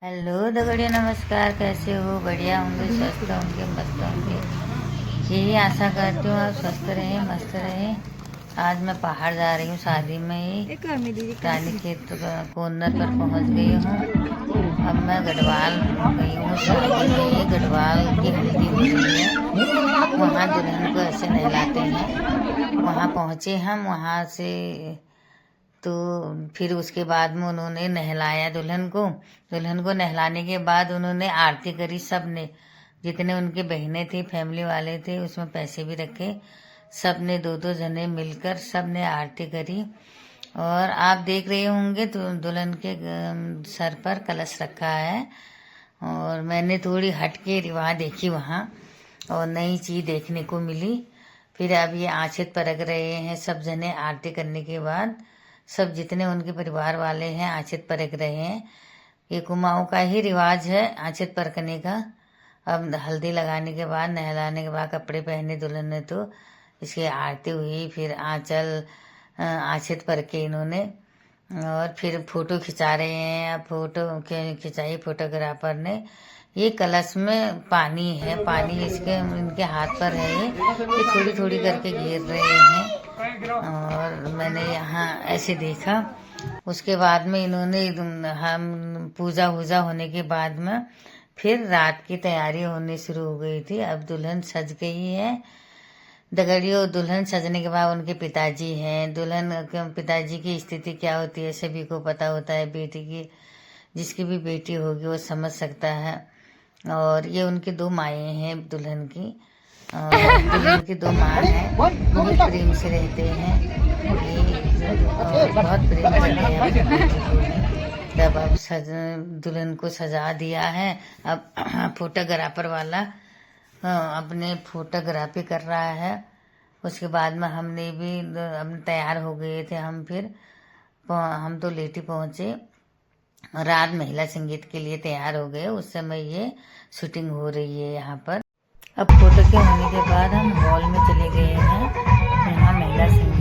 Hello दगड़िया, नमस्कार। कैसे हो? बढ़िया होंगे, स्वस्थ होंगे, मस्त होंगे। यही आशा करती हूँ आप स्वस्थ रहें, मस्त रहें। आज मैं पहाड़ जा रही हूँ शादी में ही रानी खेत कोनर पर पहुँच गई हूँ। अब मैं गढ़वाल गई हूँ शादी में। गढ़वाल की हल्दी हो रही है, वहाँ दुल्हन को ऐसे नहलाते हैं। वहाँ पहुँचे हम, वहाँ से तो फिर उसके बाद में उन्होंने नहलाया दुल्हन को। दुल्हन को नहलाने के बाद उन्होंने आरती करी। सब ने, जितने उनके बहनें थी, फैमिली वाले थे, उसमें पैसे भी रखे। सब ने दो दो जने मिलकर सब ने आरती करी। और आप देख रहे होंगे तो दुल्हन के सर पर कलश रखा है। और मैंने थोड़ी हट के रिवाज देखी वहाँ, और नई चीज देखने को मिली। फिर अब ये आंचत परख रहे हैं सब जने। आरती करने के बाद सब जितने उनके परिवार वाले हैं आंचत परख रहे हैं। ये कुमाऊं का ही रिवाज है आंचत परखने का। अब हल्दी लगाने के बाद, नहलाने के बाद कपड़े पहने दुल्हन ने, तो इसकी आरती हुई। फिर आंचल आंचत परखे इन्होंने, और फिर फोटो खिंचा रहे हैं। अब फोटो खिंचाई फोटोग्राफर ने। ये कलश में पानी है, पानी इसके इनके हाथ पर है। ये थोड़ी थोड़ी करके गिर रहे हैं। और मैंने यहाँ ऐसे देखा। उसके बाद में इन्होंने हम पूजा वूजा होने के बाद में फिर रात की तैयारी होनी शुरू हो गई थी। अब दुल्हन सज गई है। दगड़ियों, दुल्हन सजने के बाद उनके पिताजी हैं। दुल्हन के पिताजी की स्थिति क्या होती है सभी को पता होता है। बेटी की, जिसकी भी बेटी होगी वो समझ सकता है। और ये उनकी दो माएँ हैं दुल्हन की। और दुल्हन की दो माँ हैं, बहुत प्रेम से रहते हैं ये, और बहुत प्रेम करते हैं अपनी बेटी को भी। तब अब दुल्हन को सजा दिया है। अब फोटोग्राफर वाला अपने फोटोग्राफी कर रहा है। उसके बाद में हमने भी अब तैयार हो गए थे। हम फिर हम तो लेटी पहुँचे। रात महिला संगीत के लिए तैयार हो गए। उस समय ये शूटिंग हो रही है यहाँ पर। अब फोटो के होने के बाद हम हॉल में चले गए हैं। यहाँ महिला संगीत